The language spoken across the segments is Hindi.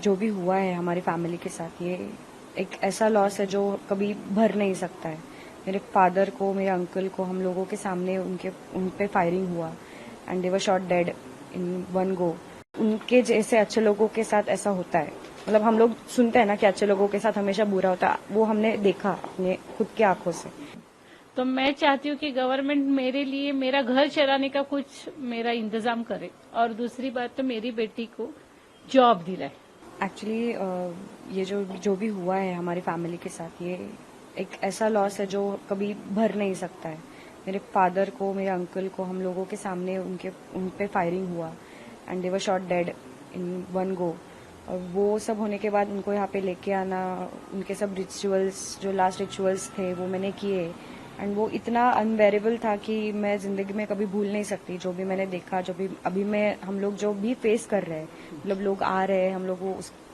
जो भी हुआ है हमारी फैमिली के साथ, ये एक ऐसा लॉस है जो कभी भर नहीं सकता है। मेरे फादर को, मेरे अंकल को, हम लोगों के सामने उन पे फायरिंग हुआ and they were shot dead in one go. उनके जैसे अच्छे लोगों के साथ ऐसा होता है। मतलब हम लोग सुनते हैं ना कि अच्छे लोगों के साथ हमेशा बुरा होता है, वो हमने देखा अपने खुद की आंखों से। तो मैं चाहती हूँ कि गवर्नमेंट मेरे लिए मेरा घर चलाने का कुछ मेरा इंतजाम करे, और दूसरी बात तो मेरी बेटी को जॉब दिलाए। एक्चुअली ये जो भी हुआ है हमारी फैमिली के साथ, ये एक ऐसा लॉस है जो कभी भर नहीं सकता है। मेरे फादर को, मेरे अंकल को, हम लोगों के सामने उन पे फायरिंग हुआ and they were shot dead in one go. और वो सब होने के बाद उनको यहाँ पे लेके आना, उनके सब रिचुअल्स, जो लास्ट रिचुअल्स थे वो मैंने किए एंड वो इतना अनबेरेबल था कि मैं जिंदगी में कभी भूल नहीं सकती। जो भी मैंने देखा, जो भी अभी हम लोग जो भी फेस कर रहे हैं, मतलब लोग आ रहे हैं, हम लोग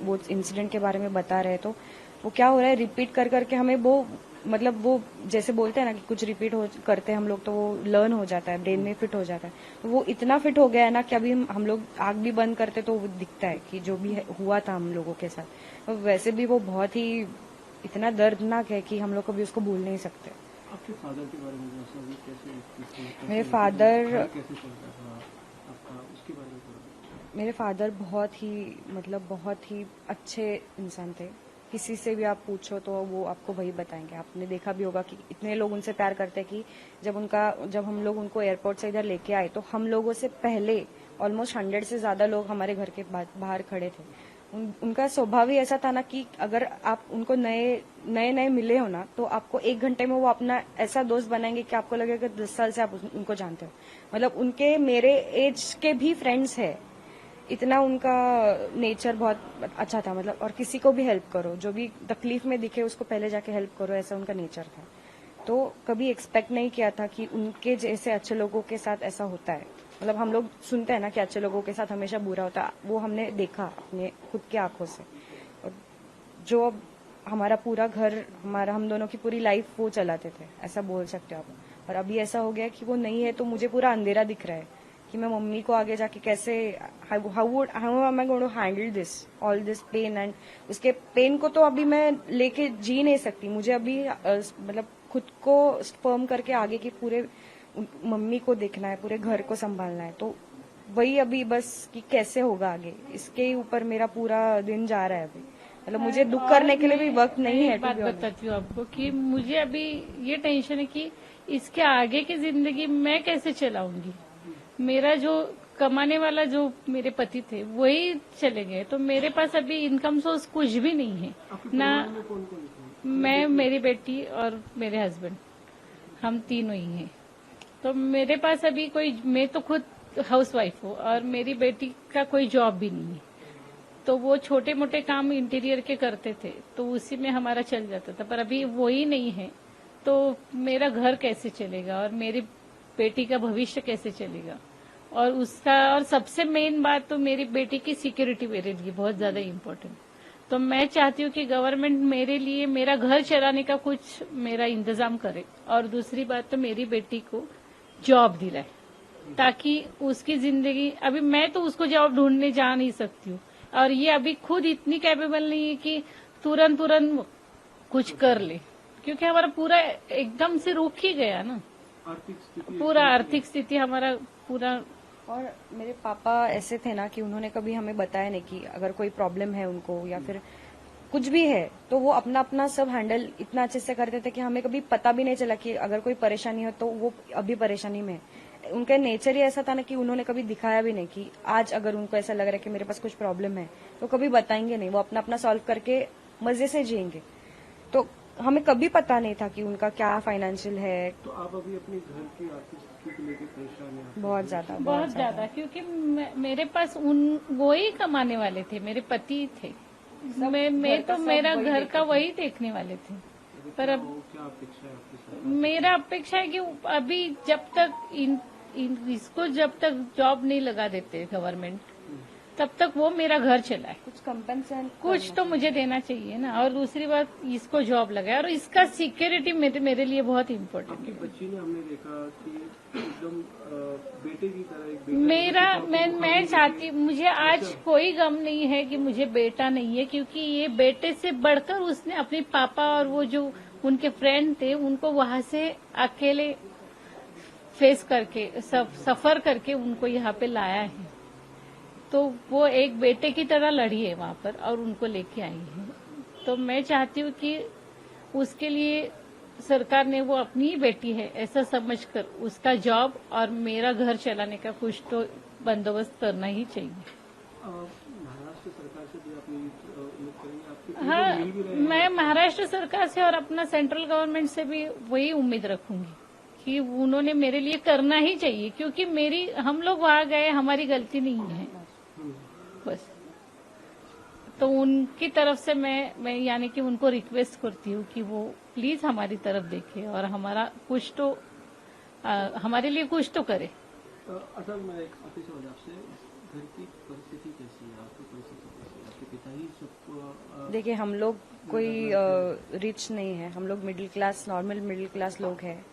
वो इंसिडेंट के बारे में बता रहे हैं, तो वो क्या हो रहा है, रिपीट कर करके हमें वो, मतलब वो जैसे बोलते हैं ना कि कुछ रिपीट करते हैं हम लोग तो वो लर्न हो जाता है, ब्रेन में फिट हो जाता है। तो वो इतना फिट हो गया है ना कि अभी हम लोग आंख भी बंद करते तो वो दिखता है कि जो भी हुआ था हम लोगों के साथ। तो वैसे भी वो बहुत ही इतना दर्दनाक है कि हम लोग कभी उसको भूल नहीं सकते। आपके फादर के बारे में कैसे मेरे फादर कैसे चलता था आपका, उसके बारे में थोड़ा। मेरे फादर बहुत ही अच्छे इंसान थे। किसी से भी आप पूछो तो वो आपको वही बताएंगे। आपने देखा भी होगा कि इतने लोग उनसे प्यार करते हैं कि जब हम लोग उनको एयरपोर्ट से इधर लेके आए तो हम लोगों से पहले ऑलमोस्ट 100 से ज्यादा लोग हमारे घर के बाहर खड़े थे। उनका स्वभाव ही ऐसा था ना कि अगर आप उनको नए मिले हो ना तो आपको 1 घंटे में वो अपना ऐसा दोस्त बनाएंगे कि आपको लगेगा 10 साल से आप उनको जानते हो। मतलब उनके मेरे एज के भी फ्रेंड्स है। इतना उनका नेचर बहुत अच्छा था। मतलब और किसी को भी हेल्प करो, जो भी तकलीफ में दिखे उसको पहले जाके हेल्प करो, ऐसा उनका नेचर था। तो कभी एक्सपेक्ट नहीं किया था कि उनके जैसे अच्छे लोगों के साथ ऐसा होता है। मतलब हम लोग सुनते हैं ना कि अच्छे लोगों के साथ हमेशा बुरा होता है, वो हमने देखा अपने खुद की आंखों से। और जो अब हमारा पूरा घर, हम दोनों की पूरी लाइफ वो चलाते थे, ऐसा बोल सकते हो आप। और अभी ऐसा हो गया कि वो नहीं है तो मुझे पूरा अंधेरा दिख रहा है कि मैं मम्मी को आगे जाके कैसे, how am I going to handle this all this pain. And उसके पेन को तो अभी मैं लेके जी नहीं सकती। मुझे अभी मतलब खुद को फर्म करके आगे की पूरे मम्मी को देखना है, पूरे घर को संभालना है। तो वही अभी बस कि कैसे होगा आगे, इसके ऊपर मेरा पूरा दिन जा रहा है अभी। मतलब मुझे दुख करने के लिए भी वक्त नहीं है। एक बात बताती हूँ आपको कि मुझे अभी ये टेंशन है कि इसके आगे की जिंदगी मैं कैसे चलाऊंगी। मेरा जो कमाने वाला जो मेरे पति थे वही चले गए, तो मेरे पास अभी इनकम सोर्स कुछ भी नहीं है ना। कौन कौन थे? मैं, मेरी बेटी और मेरे हस्बैंड, हम तीनों ही हैं। तो मेरे पास अभी कोई, मैं तो खुद हाउसवाइफ हूँ और मेरी बेटी का कोई जॉब भी नहीं है। तो वो छोटे मोटे काम इंटीरियर के करते थे तो उसी में हमारा चल जाता था, पर अभी वो ही नहीं है। तो मेरा घर कैसे चलेगा और मेरी बेटी का भविष्य कैसे चलेगा, और सबसे मेन बात तो मेरी बेटी की सिक्योरिटी मेरे लिए बहुत ज्यादा इम्पोर्टेंट। तो मैं चाहती हूँ कि गवर्नमेंट मेरे लिए मेरा घर चलाने का कुछ मेरा इंतजाम करे, और दूसरी बात तो मेरी बेटी को जॉब दिलाए, ताकि उसकी जिंदगी, अभी मैं तो उसको जॉब ढूंढने जा नहीं सकती हूँ, और ये अभी खुद इतनी कैपेबल नहीं है कि तुरंत कुछ कर ले, क्योंकि हमारा पूरा एकदम से रुक ही गया ना, पूरा आर्थिक स्थिति हमारा पूरा। और मेरे पापा ऐसे थे ना कि उन्होंने कभी हमें बताया नहीं कि अगर कोई प्रॉब्लम है उनको या फिर कुछ भी है तो वो अपना अपना सब हैंडल इतना अच्छे से करते थे कि हमें कभी पता भी नहीं चला कि अगर कोई परेशानी हो तो वो अभी परेशानी में है। उनका नेचर ही ऐसा था ना कि उन्होंने कभी दिखाया भी नहीं कि आज अगर उनको ऐसा लग रहा है कि मेरे पास कुछ प्रॉब्लम है तो कभी बताएंगे नहीं। वो अपना अपना सॉल्व करके मजे से जिएंगे। तो हमें कभी पता नहीं था कि उनका क्या फाइनेंशियल है। तो आप अभी अपने घर की आर्थिक स्थिति को लेकर परेशान हैं? बहुत ज्यादा, क्योंकि मेरे पास वो ही कमाने वाले थे, मेरे पति थे। मैं तो मेरा घर का वही देखने वाले थे। पर अब क्या अपेक्षा है आपकी सरकार? मेरा अपेक्षा है कि अभी जब तक इसको जब तक जॉब नहीं लगा देते गवर्नमेंट, तब तक वो मेरा घर चलाए। कुछ कंपनसेशन कुछ तो मुझे देना चाहिए ना। और दूसरी बात, इसको जॉब लगाए, और इसका सिक्योरिटी मेरे लिए बहुत इम्पोर्टेंट है। बच्ची ने हमने देखा कि एकदम बेटे की तरह एक बेटा मेरा मैं चाहती, मुझे आज कोई गम नहीं है कि मुझे बेटा नहीं है, क्योंकि ये बेटे से बढ़कर उसने अपने पापा और वो जो उनके फ्रेंड थे उनको वहां से अकेले फेस करके सफर करके उनको यहाँ पे लाया है। तो वो एक बेटे की तरह लड़ी है वहां पर और उनको लेके आई है। तो मैं चाहती हूँ कि उसके लिए सरकार ने, वो अपनी ही बेटी है ऐसा समझकर उसका जॉब और मेरा घर चलाने का कुछ तो बंदोबस्त करना ही चाहिए। महाराष्ट्र सरकार से भी आप उम्मीद करेंगे आपके हाँ, मिल भी रहे हैं? मैं महाराष्ट्र सरकार से और अपना सेंट्रल गवर्नमेंट से भी वही उम्मीद रखूंगी कि उन्होंने मेरे लिए करना ही चाहिए, क्योंकि हम लोग वहां गए, हमारी गलती नहीं है बस। तो उनकी तरफ से मैं यानी कि उनको रिक्वेस्ट करती हूँ कि वो प्लीज हमारी तरफ देखे और हमारा कुछ तो हमारे लिए कुछ तो करे। असल में एक आखिरी सवाल आपसे, घर की परिस्थिति कैसी है, आपकी परिस्थिति कैसी है? आपके पिता ही सब देखिए, हम लोग कोई रिच नहीं है, हम लोग middle class, normal middle class लोग हैं।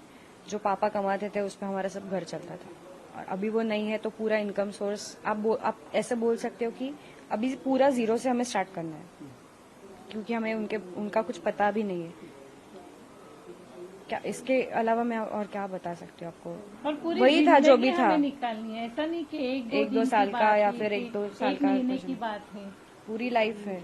जो पापा कमाते थे उस पर हमारा सब घर चलता था, और अभी वो नहीं है तो पूरा इनकम सोर्स आप ऐसे बोल सकते हो कि अभी पूरा जीरो से हमें स्टार्ट करना है, क्योंकि हमें उनका कुछ पता भी नहीं है। क्या इसके अलावा मैं और क्या बता सकती हूँ आपको? और पूरी वही था जो भी जिंदगी था, हमें निकालनी है, ऐसा नहीं कि एक दो एक दो दिन साल की का बात या है फिर कि एक दो साल एक का महीने कुछ की नहीं। बात है। पूरी लाइफ है।